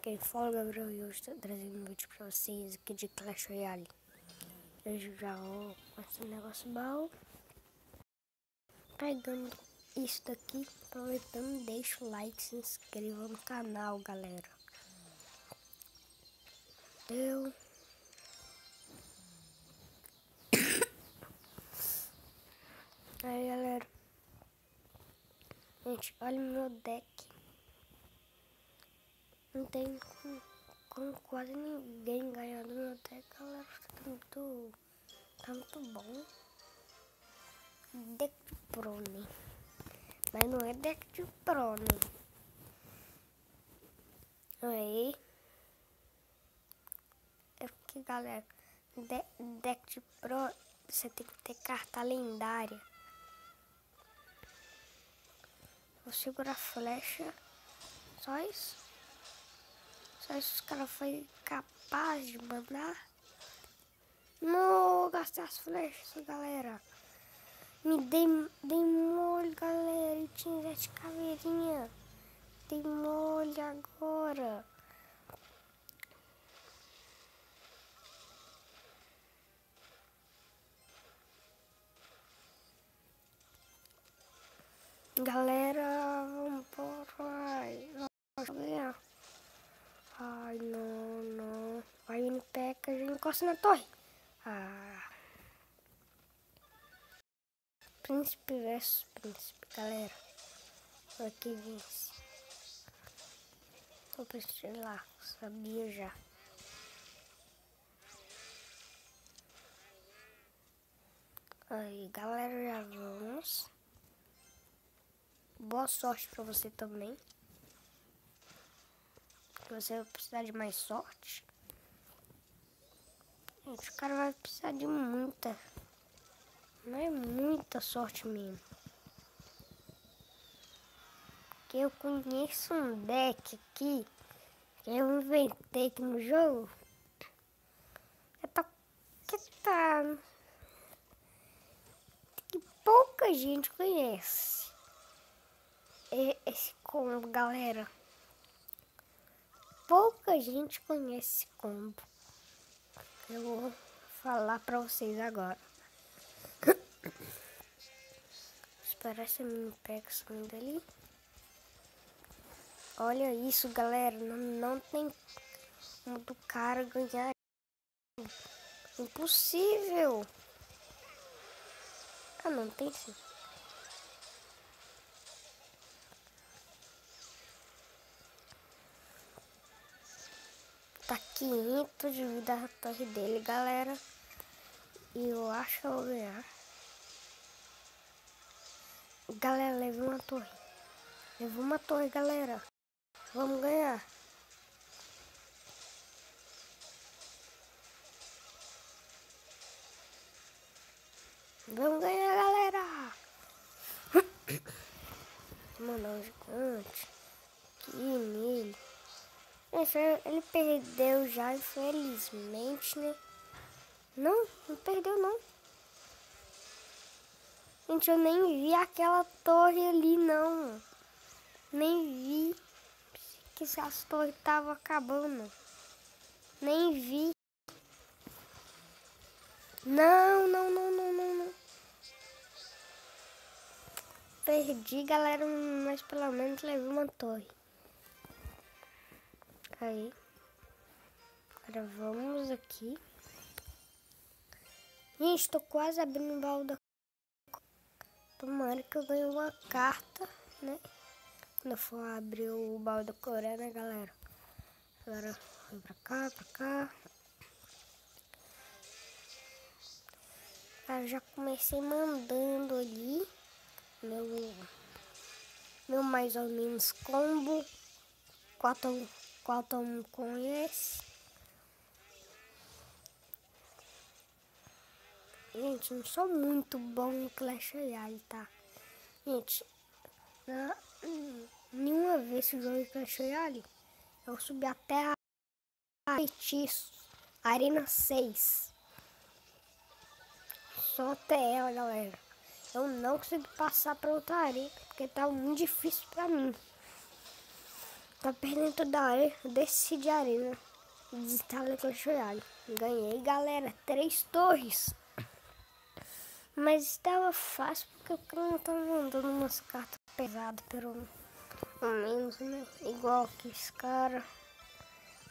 quem fala, Gabriel, e hoje estou trazendo um vídeo pra vocês aqui de Clash Royale. Eu já vou com esse negócio bom. Pegando isso daqui, aproveitando, deixa o like, se inscreva no canal, galera. Deu. Aí, galera. Gente, olha o meu deck. Não tem como quase ninguém ganhar do meu deck, galera. Tá muito bom. Deck de pro, né? Mas não é deck de pro, né? Aí. É porque, galera, deck de pro, você tem que ter carta lendária. Vou segurar a flecha. Só isso. Só isso os caras foi capaz de mandar. Não, gastei as flechas, galera. Me dei mole, galera. E tinha 7 caveirinha. Dei mole agora. Galera, vambora. Ai, não. Vai no peca, já encosta na torre. Príncipe versus príncipe, galera. Aqui vence. Vou precisar lá, sabia já. Aí, galera, já vamos. Boa sorte pra você também. Você vai precisar de mais sorte. Gente, o cara vai precisar de muita. Não é muita sorte mesmo. Porque eu conheço um deck aqui que eu inventei aqui no jogo. Que pouca gente conhece. Esse combo, galera. Pouca gente conhece esse combo. Eu vou falar pra vocês agora. Esperar se me pega saindo dali. Olha isso, galera. Não tem como do cara ganhar. Impossível. Ah, não tem sim. Tá 500 de vida a torre dele, galera. E eu acho que eu vou ganhar. Galera, levei uma torre. Levou uma torre, galera. Vamos ganhar. Vamos ganhar, galera. Mandar um gigante aqui nele. Gente, ele perdeu já, infelizmente, né? Não perdeu, não. Gente, eu nem vi aquela torre ali, não. Nem vi que as torres estavam acabando. Nem vi. Não. Perdi, galera, mas pelo menos levei uma torre. Aí. Agora vamos aqui. Gente, tô quase abrindo o baú da... Tomara que eu ganhe uma carta, né? Quando eu for abrir o baú da Coreia, né, galera? Agora, vem pra cá. Eu já comecei mandando ali meu mais ou menos combo. Qual todo mundo conhece. Gente, não sou muito bom em Clash Royale, tá? Gente, nenhuma vez que eu joguei Clash Royale, eu subi até a feitiço, Arena 6. Só até ela, galera. Eu não consegui passar para outra arena, porque tá muito difícil pra mim. Tá perdendo toda hora. Eu desci de arena. Desinstalei Clash Royale. Ganhei, galera. 3 torres. Mas estava fácil porque o cara não tava mandando umas cartas pesadas, pelo menos, né? Igual que esse cara.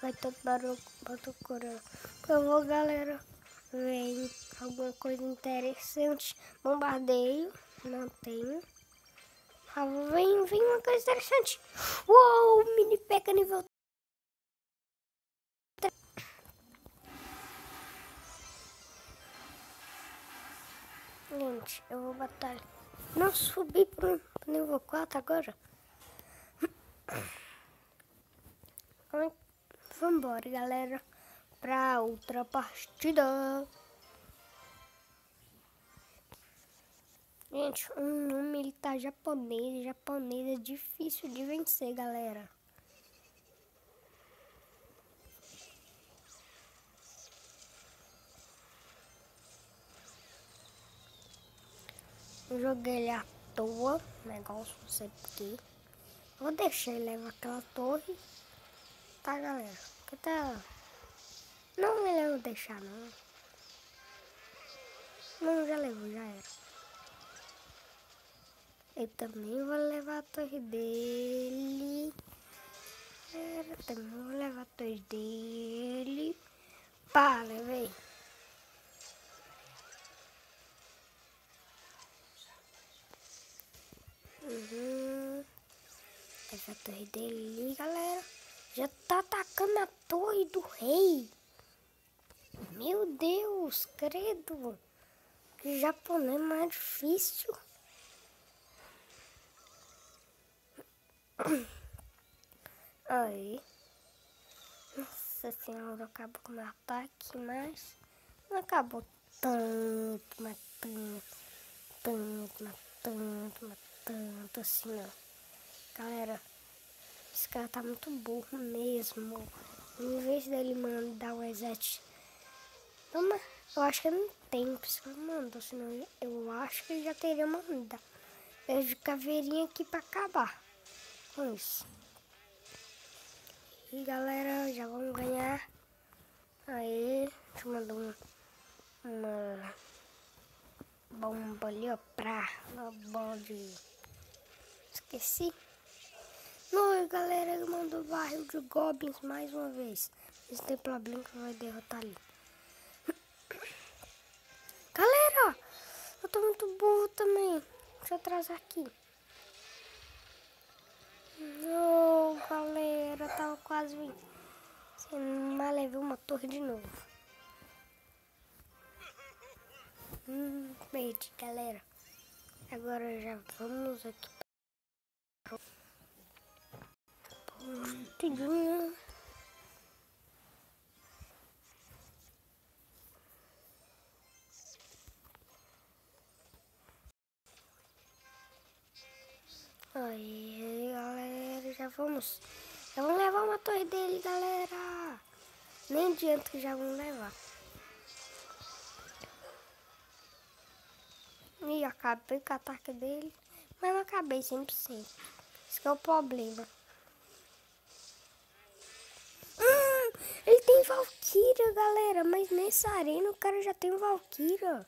Vai todo barulho para o coreano. Eu vou, galera. Vem alguma coisa interessante. Bombardeio. Não tenho. Ah, vem uma coisa interessante. Uou, mini peca nível 3. Gente, eu vou batalhar. Não subi pro nível 4 agora. Vambora, galera. Pra outra partida. Gente, um nome ele tá japonês. Japonês é difícil de vencer, galera. Eu joguei ele à toa. Negócio, não sei porquê. Vou deixar ele levar aquela torre. Tá, galera? Que tá... Não, melhor não deixar, não. Não, já levou, já era. Eu também vou levar a torre dele. Eu também vou levar a torre dele. Pá, levei. Essa torre dele ali, galera. Já tá atacando a torre do rei. Meu Deus, credo. Que japonês mais difícil. Aí. Nossa senhora, acabou com o meu ataque, mas não acabou tanto, mas tanto assim, não. Galera, esse cara tá muito burro mesmo. Em vez dele mandar o reset, eu acho que não tem, por isso que ele mandou, senão eu acho que ele já teria mandado. Eu de caveirinha aqui pra acabar com isso. E galera, já vamos ganhar. Aí, deixa eu mandar uma bomba ali, ó, pra uma bola de... Esqueci. Não, galera, ele mandou barril de goblins mais uma vez. Esse tem problema que vai derrotar ali. Galera, eu tô muito burro também. Deixa eu atrasar aqui. Não, galera, tava quase vindo. Mas levei uma torre de novo. Perdi, galera. Agora já vamos aqui para o... Aí, galera, já vamos levar uma torre dele, galera. Nem adianta que já vamos levar. E acabei com o ataque dele, mas não acabei 100%. Esse que é o problema. Ele tem Valkyria, galera, mas nessa arena o cara já tem Valkyria.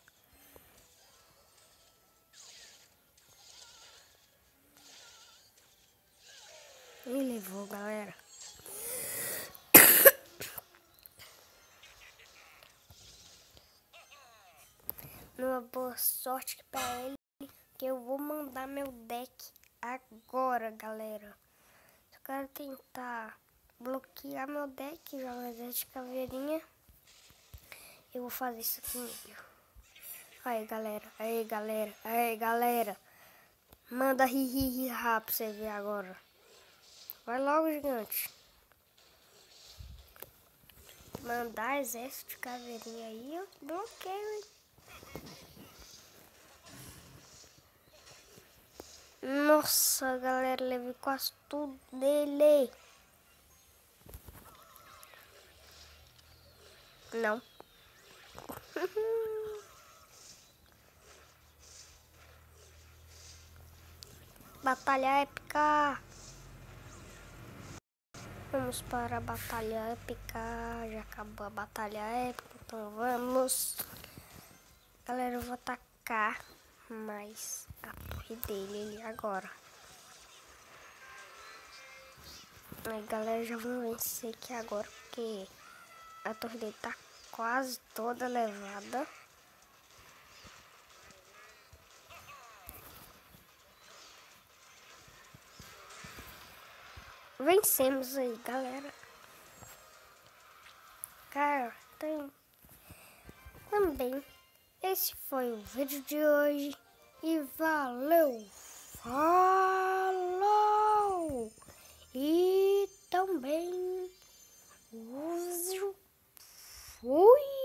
Ele levou, galera. Uma boa sorte pra ele, que eu vou mandar meu deck agora, galera. Se o cara tentar bloquear meu deck, jogar de caveirinha, eu vou fazer isso comigo. Aí, galera, aí, galera, aí, galera. Manda ri pra você ver agora. Vai logo, gigante. Mandar exército de caveirinha aí, eu bloqueio, hein? Nossa, galera, levei quase tudo dele. Não. Batalha épica. Vamos para a batalha épica. Já acabou a batalha épica, então vamos. Galera, eu vou atacar mais a torre dele agora. Aí, galera, já vamos vencer aqui agora, porque a torre dele tá quase toda levada. Vencemos aí, galera. Cara, também esse foi o vídeo de hoje. E valeu! Falou! E também fui!